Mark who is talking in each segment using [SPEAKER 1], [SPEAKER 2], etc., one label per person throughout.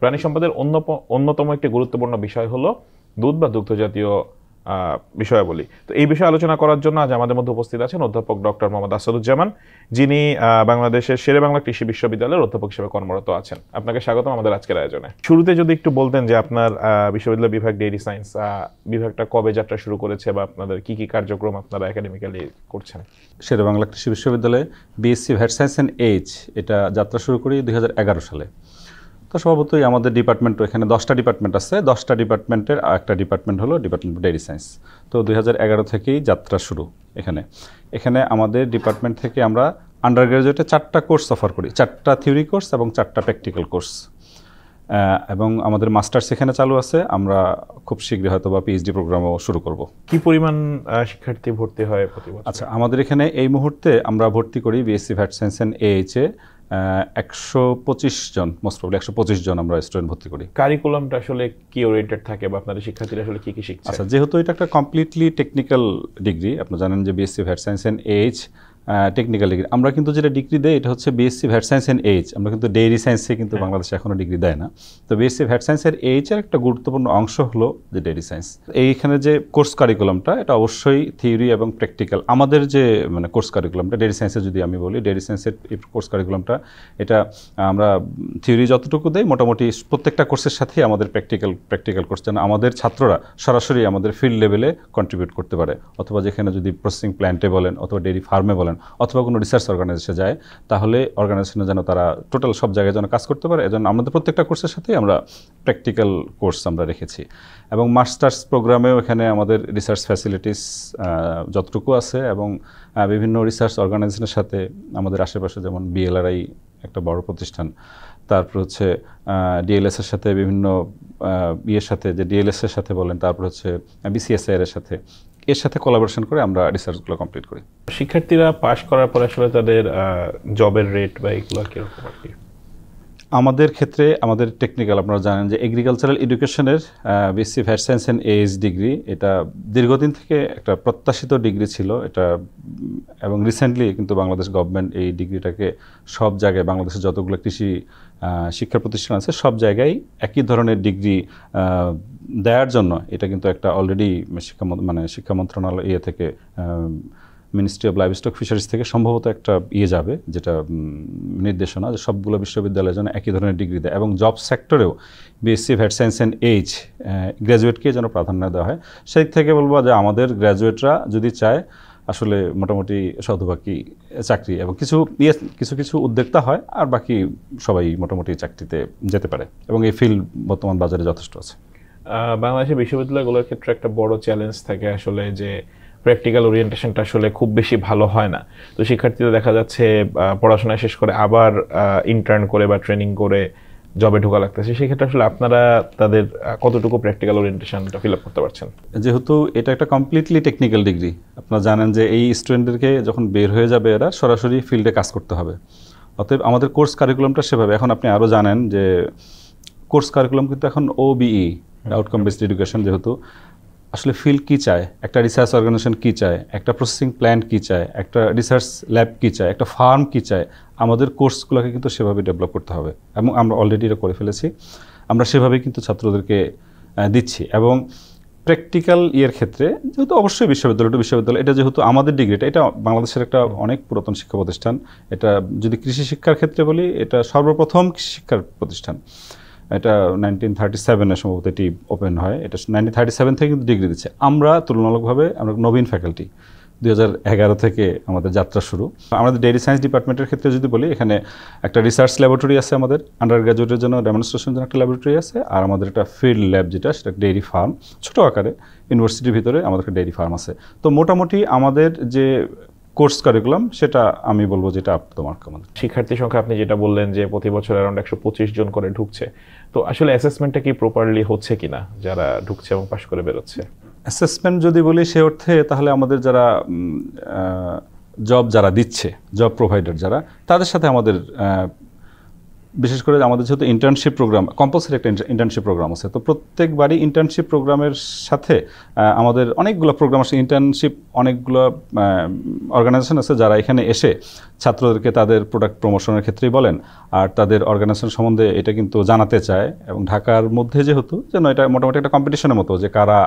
[SPEAKER 1] প্রাণী সম্পদের অন্যতম একটি গুরুত্বপূর্ণ বিষয় হলো দুধ বা দুগ্ধজাতীয় বিষয়াবলী। তো এই বিষয়ে আলোচনা করার জন্য আজ আমাদের মধ্যে উপস্থিত আছেন অধ্যাপক ডক্টর মোহাম্মদ আসাদুজ্জামান, যিনি বাংলাদেশের শেরেবাংলা কৃষি বিশ্ববিদ্যালয়ের অধ্যাপক হিসেবে কর্মরত আছেন। আপনাকে স্বাগতম আমাদের আজকের আয়োজনে। শুরুতে যদি একটু বলতেন যে আপনার বিশ্ববিদ্যালয় বিভাগ ডেইরি সায়েন্স বিভাগটা কবে যাত্রা শুরু করেছে বা আপনাদের কি কি কার্যক্রম আপনারা একাডেমিক্যালি করছেন?
[SPEAKER 2] শেরেবাংলা কৃষি বিশ্ববিদ্যালয়ে BSc vet science and H এটা যাত্রা শুরু করি 2011 সালে। তো স্বভাবতই আমাদের ডিপার্টমেন্ট, এখানে 10টা ডিপার্টমেন্ট আছে, 10টা ডিপার্টমেন্টের একটা ডিপার্টমেন্ট হলো ডিপার্টমেন্ট অফ ডেইরি সায়েন্স। তো 2011 থেকেই যাত্রা শুরু। এখানে আমাদের ডিপার্টমেন্ট থেকে আমরা আন্ডার গ্র্যাজুয়েটে 4টা কোর্স অফার করি, 4টা থিওরি কোর্স এবং 4টা প্র্যাকটিক্যাল কোর্স, এবং আমাদের মাস্টার্স এখানে চালু আছে। আমরা খুব শীঘ্রই হয়তো বা পিএইচডি প্রোগ্রামও শুরু করব।
[SPEAKER 1] কি পরিমাণ শিক্ষার্থী ভর্তি হয় প্রতি বছর?
[SPEAKER 2] আচ্ছা, আমাদের এখানে এই মুহূর্তে আমরা ভর্তি করি বিএসসি ভ্যাট সায়েন্স অ্যান্ড এইচে 125 জন, মোস্ট প্রবলি 125 জন আমরা স্টুডেন্ট ভর্তি করি।
[SPEAKER 1] কারিকুলামটা আসলে কি ওরিয়েন্টেড থাকে বা আপনাদের শিক্ষার্থীরা আসলে কি কি শিখছে?
[SPEAKER 2] আচ্ছা, যেহেতু এটা একটা কমপ্লিটলি টেকনিক্যাল ডিগ্রি, আপনারা জানেন যে BSc vet science and H technical degree. আমরা কিন্তু যেটা ডিগ্রি দেয় এটা হচ্ছে BSc vet science and H. আমরা কিন্তু ডেইরি সায়েন্সে কিন্তু বাংলাদেশে এখনও ডিগ্রি দেয় না। তো বিএসসি ভ্যাট সায়েন্স অ্যান্ড এইচের একটা গুরুত্বপূর্ণ অংশ হলো যে ডেইরি সায়েন্স। এইখানে যে কোর্স কারিকুলামটা এটা অবশ্যই থিওরি এবং প্র্যাকটিক্যাল। আমাদের যে কোর্স কারিকুলামটা ডেইরি সায়েন্সে যদি আমি বলি, ডেইরি সায়েন্সের কোর্স কারিকুলামটা এটা আমরা থিওরি যতটুকু দেই মোটামুটি প্রত্যেকটা কোর্সের সাথেই আমাদের প্র্যাকটিক্যাল কোর্স, যেন আমাদের ছাত্ররা সরাসরি আমাদের ফিল্ড লেভেলে কন্ট্রিবিউট করতে পারে, অথবা যেখানে যদি প্রসেসিং প্ল্যান্টে বলেন অথবা ডেইরি ফার্মে বলেন অথবা কোনো রিসার্চ অর্গানাইজেশনে যায়, তাহলে অর্গানাইজেশনে যেন তারা টোটাল সব জায়গায় যেন কাজ করতে পারে। এজন্য আমাদের প্রত্যেকটা কোর্সের সাথেই আমরা প্র্যাকটিক্যাল কোর্স আমরা রেখেছি। এবং মাস্টার্স প্রোগ্রামেও এখানে আমাদের রিসার্চ ফ্যাসিলিটিস যতটুকু আছে, এবং বিভিন্ন রিসার্চ অর্গানাইজেশনের সাথে আমাদের আশেপাশে যেমন বিএলআরআই একটা বড় প্রতিষ্ঠান, তারপর হচ্ছে ডিএলএসের সাথে বিভিন্ন ইয়ের সাথে, যে ডিএলএসের সাথে বলেন, তারপর হচ্ছে বিসিএসআইআর এর সাথে, এর সাথে কোলাবোরেশন করে আমরা রিসার্চগুলো কমপ্লিট করি।
[SPEAKER 1] শিক্ষার্থীরা পাশ করার পর আসলে তাদের জবের রেট বা এগুলো কিরকম আর কি?
[SPEAKER 2] আমাদের ক্ষেত্রে আমাদের টেকনিক্যাল, আপনারা জানেন যে এগ্রিকালচারাল এডুকেশনের BSc vet science and H degree, এটা দীর্ঘদিন থেকে একটা প্রত্যাশিত ডিগ্রি ছিল এটা, এবং রিসেন্টলি কিন্তু বাংলাদেশ গভর্নমেন্ট এই ডিগ্রিটাকে সব জায়গায়, বাংলাদেশের যতগুলো কৃষি শিক্ষা প্রতিষ্ঠান আছে সব জায়গায় একই ধরনের ডিগ্রি দেওয়ার জন্য এটা কিন্তু একটা অলরেডি শিক্ষা মন্ত্রণালয় থেকে মিনিস্ট্রি অফ লাইভস্টক ফিশারিজ থেকে সম্ভবত একটা যাবে, যেটা নির্দেশনা যে সবগুলো বিশ্ববিদ্যালয়ের জন্য একই ধরনের ডিগ্রি দেয়, এবং জব সেক্টরেও BSc vet science and H গ্র্যাজুয়েটকে যেন প্রাধান্য দেওয়া হয়। সেই থেকে বলবো যে আমাদের গ্র্যাজুয়েটরা যদি চায় আসলে মোটামুটি শতভাগই চাকরি, এবং কিছু উদ্যোক্তা হয়, আর বাকি সবাই মোটামুটি চাকরিতে যেতে পারে, এবং এই ফিল্ড বর্তমান বাজারে যথেষ্ট আছে।
[SPEAKER 1] বাংলাদেশের বিশ্ববিদ্যালয়গুলোর ক্ষেত্রে একটা বড় চ্যালেঞ্জ থাকে আসলে যে প্র্যাকটিক্যাল ওরিয়েন্টেশনটা আসলে খুব বেশি ভালো হয় না। তো শিক্ষার্থীরা দেখা যাচ্ছে পড়াশোনা শেষ করে আবার ইন্টার্ন করে বা ট্রেনিং করে জবে ঢোকা লাগতেছে। সেক্ষেত্রে আসলে আপনারা তাদের কতটুকু প্র্যাকটিক্যাল ওরিয়েন্টেশনটা ফিল আপ করতে পারছেন?
[SPEAKER 2] যেহেতু এটা একটা কমপ্লিটলি টেকনিক্যাল ডিগ্রি, আপনারা জানেন যে এই স্টুডেন্টদেরকে যখন বের হয়ে যাবে এরা সরাসরি ফিল্ডে কাজ করতে হবে। অতএব আমাদের কোর্স কারিকুলামটা সেভাবে, এখন আপনি আরও জানেন যে কোর্স কারিকুলাম কিন্তু এখন ওবিই, আউটকাম বেসড এডুকেশন, যেহেতু আসলে ফিল্ড কী চায়, একটা রিসার্চ অর্গানাইজেশন কী চায়, একটা প্রসেসিং প্ল্যান্ট কী চায়, একটা রিসার্চ ল্যাব কী চায়, একটা ফার্ম কী চায়, আমাদের কোর্সগুলোকে কিন্তু সেভাবে ডেভেলপ করতে হবে, এবং আমরা অলরেডি এটা করে ফেলেছি। আমরা সেভাবেই কিন্তু ছাত্রদেরকে দিচ্ছি। এবং প্র্যাকটিক্যাল ইয়ের ক্ষেত্রে যেহেতু অবশ্যই বিশ্ববিদ্যালয় এটা যেহেতু আমাদের ডিগ্রিটা, এটা বাংলাদেশের একটা অনেক পুরাতন শিক্ষা প্রতিষ্ঠান। এটা যদি কৃষি শিক্ষার ক্ষেত্রে বলি, এটা সর্বপ্রথম কৃষি শিক্ষার প্রতিষ্ঠান। এটা 1937 সম্ভবত এটি ওপেন হয়। এটা 1937 থেকে কিন্তু ডিগ্রি দিচ্ছে। আমরা তুলনামূলকভাবে আমরা নবীন ফ্যাকাল্টি, 2011 থেকে আমাদের যাত্রা শুরু। আমাদের ডেইরি সায়েন্স ডিপার্টমেন্টের ক্ষেত্রে যদি বলি, এখানে একটা রিসার্চ ল্যাবরেটরি আছে, আমাদের আন্ডার গ্র্যাজুয়েটের জন্য ডেমনস্ট্রেশনের জন্য একটা ল্যাবরেটরি আছে, আর আমাদের একটা ফিল্ড ল্যাব যেটা সেটা ডেইরি ফার্ম, ছোটো আকারে ইউনিভার্সিটির ভিতরে আমাদের একটা ডেইরি ফার্ম আছে। তো মোটামুটি আমাদের যে কোর্স কারিকুলাম সেটা আমি বলবো যেটা আপ টু মার্ক। আমাদের
[SPEAKER 1] শিক্ষার্থী সংখ্যা আপনি যেটা বললেন যে প্রতি বছর অ্যারাউন্ড 125 জন করে ঢুকছে, তো আসলে অ্যাসেসমেন্টটা কি প্রপারলি হচ্ছে কিনা যারা ঢুকছে এবং পাশ করে বেরোচ্ছে?
[SPEAKER 2] অ্যাসেসমেন্ট যদি বলি সে অর্থে, তাহলে আমাদের যারা যারা দিচ্ছে, জব প্রোভাইডার যারা, তাদের সাথে আমাদের বিশেষ করে আমাদের যেহেতু ইন্টার্নশিপ প্রোগ্রাম, কম্পালসারি একটা ইন্টার্নশিপ প্রোগ্রাম আছে, তো প্রত্যেকবারই ইন্টার্নশিপ প্রোগ্রামের সাথে আমাদের অনেকগুলো প্রোগ্রাম আছে। ইন্টার্নশিপ অনেকগুলো অর্গানাইজেশন আছে যারা এখানে এসে ছাত্রদেরকে তাদের প্রোডাক্ট প্রমোশনের ক্ষেত্রেই বলেন আর তাদের অর্গানাইজেশন সম্বন্ধে এটা কিন্তু জানাতে চায়। এবং ঢাকার মধ্যে যেহেতু যেন এটা মোটামুটি একটা কম্পিটিশনের মতো যে কারা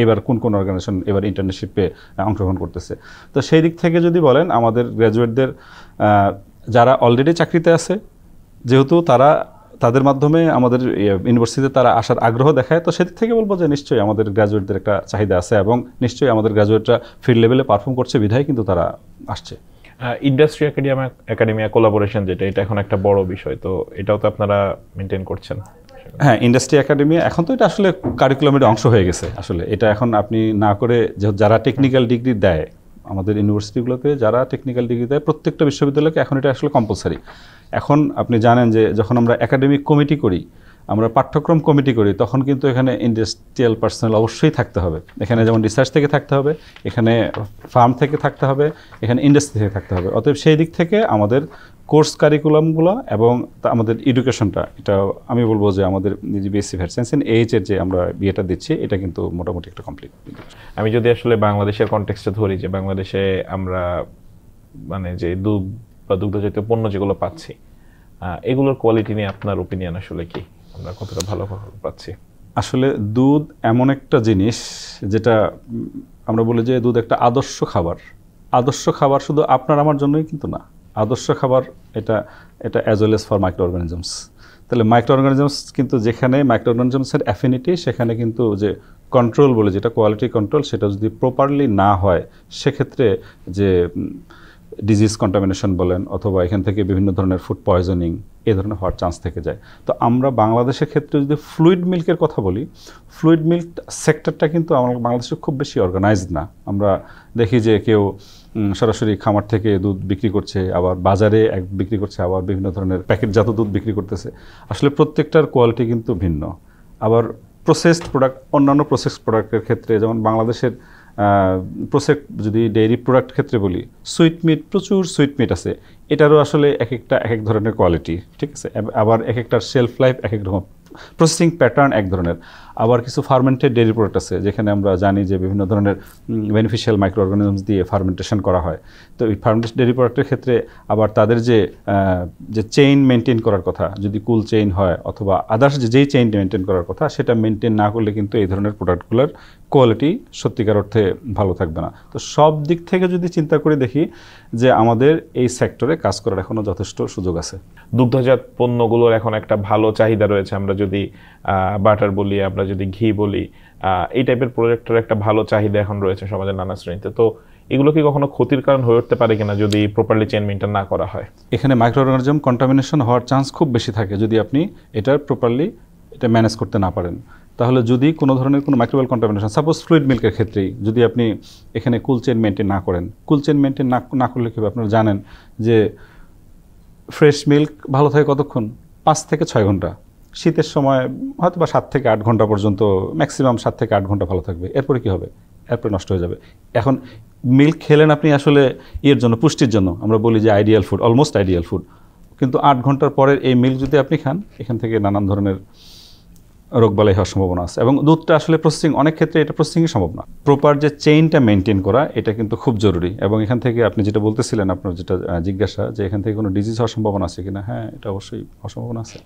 [SPEAKER 2] এবার কোন কোন অর্গানাইজেশন এবার ইন্টার্নশিপে অংশগ্রহণ করতেছে। তো সেই দিক থেকে যদি বলেন আমাদের গ্র্যাজুয়েটদের যারা অলরেডি চাকরিতে আছে, যেহেতু তাদের মাধ্যমে আমাদের ইউনিভার্সিটিতে তারা আসার আগ্রহ দেখায়, তো সেদিক থেকে বলবো যে নিশ্চয়ই আমাদের গ্র্যাজুয়েটদের একটা চাহিদা আছে এবং নিশ্চয়ই আমাদের গ্র্যাজুয়েটরা ফিল্ড লেভেলে পারফর্ম করছে বিধায় কিন্তু তারা আসছে।
[SPEAKER 1] ইন্ডাস্ট্রি একাডেমিয়া কোলাবোরেশন যেটা, এটা এখন একটা বড় বিষয়, তো এটাও তো আপনারা মেনটেন করছেন।
[SPEAKER 2] হ্যাঁ, ইন্ডাস্ট্রি একাডেমি এখন তো এটা আসলে কারিকুলামের অংশ হয়ে গেছে। আসলে এটা এখন আপনি না করে যারা টেকনিক্যাল ডিগ্রি দেয় আমাদের ইউনিভার্সিটিগুলোতে, যারা টেকনিক্যাল ডিগ্রি দেয় প্রত্যেকটা বিশ্ববিদ্যালয়কে এখন এটা আসলে কম্পালসারি। এখন আপনি জানেন যে যখন আমরা একাডেমিক কমিটি করি, আমরা পাঠ্যক্রম কমিটি করি, তখন কিন্তু এখানে ইন্ডাস্ট্রিয়াল পার্সোনাল অবশ্যই থাকতে হবে। এখানে যেমন রিসার্চ থেকে থাকতে হবে, এখানে ফার্ম থেকে থাকতে হবে, এখানে ইন্ডাস্ট্রি থেকে থাকতে হবে। অতএব সেই দিক থেকে আমাদের কোর্স কারিকুলামগুলো এবং আমাদের এডুকেশনটা, এটা আমি বলবো যে আমাদের বিএসসি ভ্যাট সায়েন্স ইন এইচের যে আমরা বিয়েটা দিচ্ছি, এটা কিন্তু মোটামুটি একটা কমপ্লিট।
[SPEAKER 1] আমি যদি আসলে বাংলাদেশের কনটেক্সটে ধরি, যে বাংলাদেশে আমরা মানে যে দুধ বা দুগ্ধজাতীয় পণ্য যেগুলো পাচ্ছি, এগুলোর কোয়ালিটি নিয়ে আপনার ওপিনিয়ন আসলে কি? আমরা কতটা ভালো পাচ্ছি?
[SPEAKER 2] আসলে দুধ এমন একটা জিনিস যেটা আমরা বলি যে দুধ একটা আদর্শ খাবার। আদর্শ খাবার শুধু আপনার আমার জন্যই কিন্তু না, আদর্শ খাবার এটা as well as for micro organisms. তাহলে মাইক্রো অর্গানিজমস কিন্তু যেখানে মাইক্রো অর্গানিজমসের অ্যাফিনিটি, সেখানে কিন্তু যে কন্ট্রোল বলে যেটা কোয়ালিটি কন্ট্রোল, সেটা যদি প্রপারলি না হয়, সেক্ষেত্রে যে ডিজিজ কন্টামিনেশন বলেন অথবা এখান থেকে বিভিন্ন ধরনের ফুড পয়জনিং এ ধরনের হওয়ার চান্স থেকে যায়। তো আমরা বাংলাদেশের ক্ষেত্রে যদি ফ্লুইড মিল্কের কথা বলি, ফ্লুইড মিল্ক সেক্টরটা কিন্তু আমার বাংলাদেশে খুব বেশি অর্গানাইজড না। আমরা দেখি যে কেউ সরাসরি খামার থেকে দুধ বিক্রি করছে, আবার বাজারে বিক্রি করছে, আবার বিভিন্ন ধরনের প্যাকেটজাত দুধ বিক্রি করতেছে। আসলে প্রত্যেকটার কোয়ালিটি কিন্তু ভিন্ন। আবার প্রসেসড প্রোডাক্ট, অন্যান্য প্রসেসড প্রোডাক্টের ক্ষেত্রে যেমন বাংলাদেশের প্রসেস যদি ডেইরি প্রোডাক্ট ক্ষেত্রে বলি, সুইট মিট, প্রচুর সুইট মিট আছে, এটারও আসলে এক এক ধরনের কোয়ালিটি, ঠিক আছে। আবার এক একটার শেলফ লাইফ এক এক রকম, প্রসেসিং প্যাটার্ন এক ধরনের। আবার কিছু ফার্মেন্টেড ডেইরি প্রোডাক্ট আছে যেখানে আমরা জানি যে বিভিন্ন ধরনের বেনিফিশিয়াল মাইক্রো অর্গানিজমস দিয়ে ফার্মেন্টেশন করা হয়। তো এই ফার্মেন্টেড ডেইরি প্রোডাক্টের ক্ষেত্রে আবার তাদের যে চেইন মেনটেন করার কথা, যদি কুল চেইন হয় অথবা আদার্স যেই চেইন মেনটেন করার কথা, সেটা মেনটেন না করলে কিন্তু এই ধরনের প্রোডাক্টগুলোর কোয়ালিটি সত্যিকার অর্থে ভালো থাকবে না। তো সব দিক থেকে যদি চিন্তা করে দেখি যে আমাদের এই সেক্টরে কাজ করার এখনও যথেষ্ট সুযোগ আছে।
[SPEAKER 1] দুগ্ধজাত পণ্যগুলোর এখন একটা ভালো চাহিদা রয়েছে। আমরা যদি বাটার বলি, আমরা যদি ঘি বলি, এই টাইপের প্রোডাক্টের একটা ভালো চাহিদা এখন রয়েছে সমাজের নানা শ্রেণীতে। তো এগুলো কি কখনো ক্ষতির কারণ হয়ে উঠতে পারে কিনা যদি প্রপারলি চেইন মেইনটেইন না করা হয়?
[SPEAKER 2] এখানে মাইক্রো অর্গানিজম কন্টামিনেশন হওয়ার চান্স খুব বেশি থাকে যদি আপনি এটা প্রপারলি ম্যানেজ করতে না পারেন। তাহলে যদি কোনো ধরনের কোনো মাইক্রোবায়াল কন্টামিনেশন, সাপোজ ফ্লুইড মিল্কের ক্ষেত্রেই যদি আপনি এখানে কুল চেইন মেনটেন না করেন, কুল চেইন মেনটেন না করলে কি হবে? আপনারা জানেন যে ফ্রেশ মিল্ক ভালো থাকে কতক্ষণ? 5 থেকে 6 ঘন্টা। শীতের সময় হয়তো বা 7 থেকে 8 ঘন্টা পর্যন্ত, ম্যাক্সিমাম 7 থেকে 8 ঘন্টা ভালো থাকবে। এরপরে কি হবে? এরপরে নষ্ট হয়ে যাবে। এখন মিল্ক খেলেন আপনি আসলে এর জন্য, পুষ্টির জন্য, আমরা বলি যে ideal food, almost ideal food. কিন্তু 8 ঘন্টার পরের এই মিল্ক যদি আপনি খান, এখান থেকে নানান ধরনের রোগবালাই হওয়ার সম্ভাবনা আছে। এবং দুধটা আসলে প্রসেসিং, অনেক ক্ষেত্রে এটা প্রসেসিংই সম্ভব না। প্রপার যে চেইনটা মেনটেন করা, এটা কিন্তু খুব জরুরি। এবং এখান থেকে আপনি যেটা বলতেছিলেন, আপনার যেটা জিজ্ঞাসা যে এখান থেকে কোনো ডিজিজ হওয়ার সম্ভাবনা আছে কিনা, হ্যাঁ, এটা অবশ্যই হওয়ার সম্ভাবনা আছে।